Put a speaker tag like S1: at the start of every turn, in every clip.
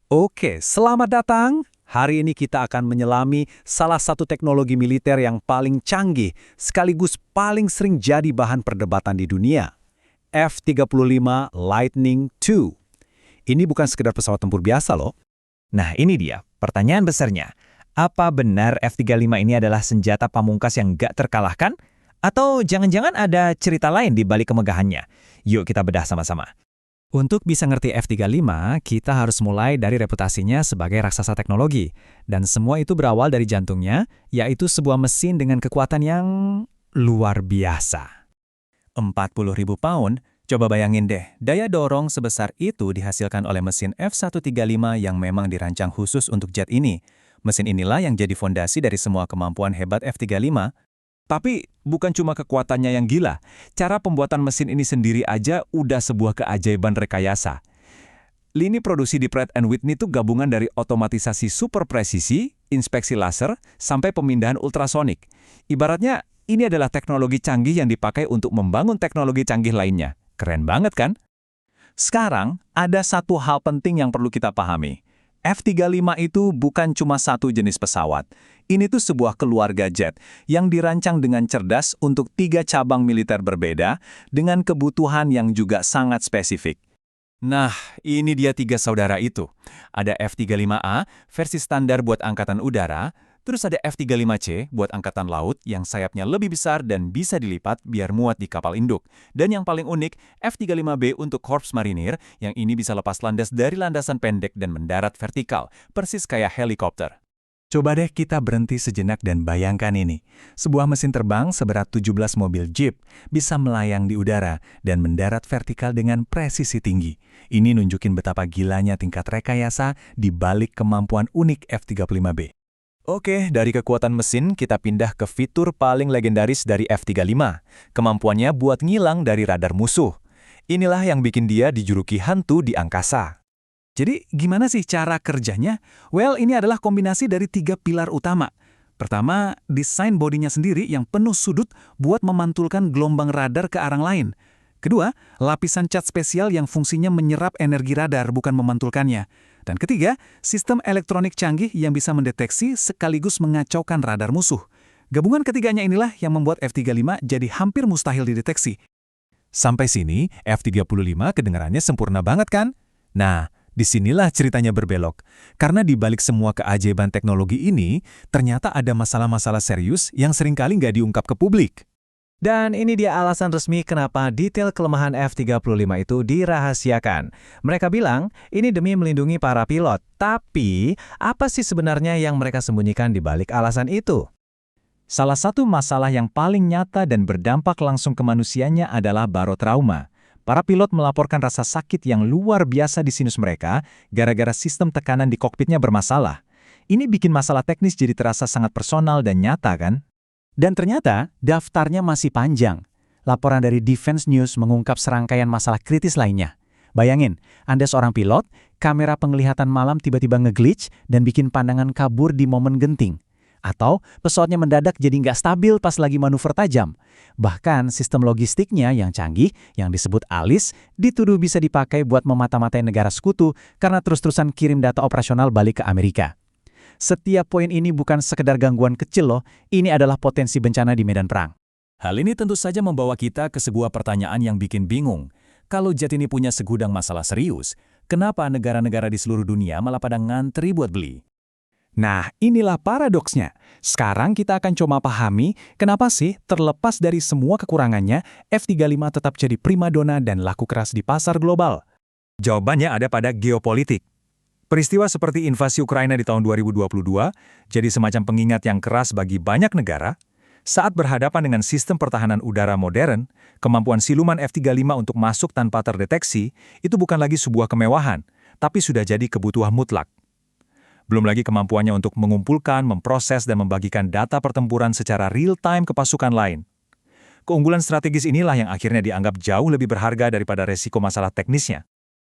S1: Oke, selamat datang. Hari ini kita akan menyelami salah satu teknologi militer yang paling canggih, sekaligus paling sering jadi bahan perdebatan di dunia. F-35 Lightning II. Ini bukan sekedar pesawat tempur biasa loh.
S2: Nah, ini dia, pertanyaan besarnya. Apa benar F-35 ini adalah senjata pamungkas yang gak terkalahkan? Atau jangan-jangan ada cerita lain di balik kemegahannya? Yuk kita bedah sama-sama.
S1: Untuk bisa ngerti F-35, kita harus mulai dari reputasinya sebagai raksasa teknologi. Dan semua itu berawal dari jantungnya, yaitu sebuah mesin dengan kekuatan yang luar biasa.
S3: 40.000 pound, coba bayangin deh, daya dorong sebesar itu dihasilkan oleh mesin F-135 yang memang dirancang khusus untuk jet ini. Mesin inilah yang jadi fondasi dari semua kemampuan hebat F-35. Tapi bukan cuma kekuatannya yang gila, cara pembuatan mesin ini sendiri aja udah sebuah keajaiban rekayasa. Lini produksi di Pratt & Whitney itu gabungan dari otomatisasi super presisi, inspeksi laser, sampai pemindahan ultrasonik. Ibaratnya, ini adalah teknologi canggih yang dipakai untuk membangun teknologi canggih lainnya. Keren banget kan? Sekarang, ada satu hal penting yang perlu kita pahami. F-35 itu bukan cuma satu jenis pesawat. Ini tuh sebuah keluarga jet yang dirancang dengan cerdas untuk 3 cabang militer berbeda dengan kebutuhan yang juga sangat spesifik. Nah, ini dia 3 saudara itu. Ada F-35A, versi standar buat angkatan udara, terus ada F-35C buat angkatan laut yang sayapnya lebih besar dan bisa dilipat biar muat di kapal induk. Dan yang paling unik, F-35B untuk Korps Marinir yang ini bisa lepas landas dari landasan pendek dan mendarat vertikal, persis kayak helikopter. Coba deh kita berhenti sejenak dan bayangkan ini. Sebuah mesin terbang seberat 17 mobil Jeep bisa melayang di udara dan mendarat vertikal dengan presisi tinggi. Ini nunjukin betapa gilanya tingkat rekayasa di balik kemampuan unik F-35B. Oke, dari kekuatan mesin kita pindah ke fitur paling legendaris dari F-35. Kemampuannya buat ngilang dari radar musuh. Inilah yang bikin dia dijuluki hantu di angkasa. Jadi, gimana sih cara kerjanya? Well, ini adalah kombinasi dari 3 pilar utama. Pertama, desain bodinya sendiri yang penuh sudut buat memantulkan gelombang radar ke arah lain. Kedua, lapisan cat spesial yang fungsinya menyerap energi radar bukan memantulkannya. Dan ketiga, sistem elektronik canggih yang bisa mendeteksi sekaligus mengacaukan radar musuh. Gabungan ketiganya inilah yang membuat F-35 jadi hampir mustahil dideteksi. Sampai sini, F-35 kedengarannya sempurna banget kan? Nah, disinilah ceritanya berbelok. Karena di balik semua keajaiban teknologi ini, ternyata ada masalah-masalah serius yang seringkali nggak diungkap ke publik.
S2: Dan ini dia alasan resmi kenapa detail kelemahan F-35 itu dirahasiakan. Mereka bilang, ini demi melindungi para pilot. Tapi, apa sih sebenarnya yang mereka sembunyikan di balik alasan itu? Salah satu masalah yang paling nyata dan berdampak langsung ke manusianya adalah barotrauma. Para pilot melaporkan rasa sakit yang luar biasa di sinus mereka gara-gara sistem tekanan di kokpitnya bermasalah. Ini bikin masalah teknis jadi terasa sangat personal dan nyata kan? Dan ternyata, daftarnya masih panjang. Laporan dari Defense News mengungkap serangkaian masalah kritis lainnya. Bayangin, Anda seorang pilot, kamera penglihatan malam tiba-tiba nge-glitch dan bikin pandangan kabur di momen genting. Atau pesawatnya mendadak jadi nggak stabil pas lagi manuver tajam. Bahkan sistem logistiknya yang canggih, yang disebut ALIS, dituduh bisa dipakai buat memata-matai negara sekutu karena terus-terusan kirim data operasional balik ke Amerika. Setiap poin ini bukan sekedar gangguan kecil loh, ini adalah potensi bencana di medan perang.
S3: Hal ini tentu saja membawa kita ke sebuah pertanyaan yang bikin bingung. Kalau jet ini punya segudang masalah serius, kenapa negara-negara di seluruh dunia malah pada ngantri buat beli?
S1: Nah, inilah paradoksnya. Sekarang kita akan coba pahami kenapa sih terlepas dari semua kekurangannya, F-35 tetap jadi primadona dan laku keras di pasar global.
S3: Jawabannya ada pada geopolitik. Peristiwa seperti invasi Ukraina di tahun 2022 jadi semacam pengingat yang keras bagi banyak negara. Saat berhadapan dengan sistem pertahanan udara modern, kemampuan siluman F-35 untuk masuk tanpa terdeteksi itu bukan lagi sebuah kemewahan, tapi sudah jadi kebutuhan mutlak. Belum lagi kemampuannya untuk mengumpulkan, memproses, dan membagikan data pertempuran secara real-time ke pasukan lain. Keunggulan strategis inilah yang akhirnya dianggap jauh lebih berharga daripada resiko masalah teknisnya.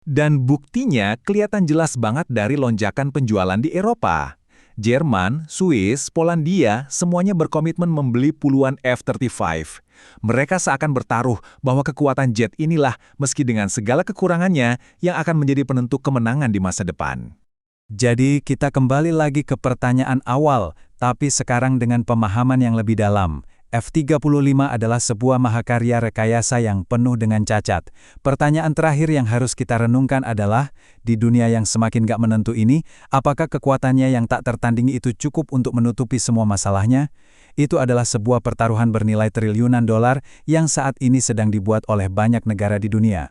S3: Dan buktinya kelihatan jelas banget dari lonjakan penjualan di Eropa. Jerman, Swiss, Polandia, semuanya berkomitmen membeli puluhan F-35. Mereka seakan bertaruh bahwa kekuatan jet inilah, meski dengan segala kekurangannya, yang akan menjadi penentu kemenangan di masa depan.
S1: Jadi kita kembali lagi ke pertanyaan awal, tapi sekarang dengan pemahaman yang lebih dalam. F-35 adalah sebuah mahakarya rekayasa yang penuh dengan cacat. Pertanyaan terakhir yang harus kita renungkan adalah, di dunia yang semakin gak menentu ini, apakah kekuatannya yang tak tertandingi itu cukup untuk menutupi semua masalahnya? Itu adalah sebuah pertaruhan bernilai triliunan dolar yang saat ini sedang dibuat oleh banyak negara di dunia.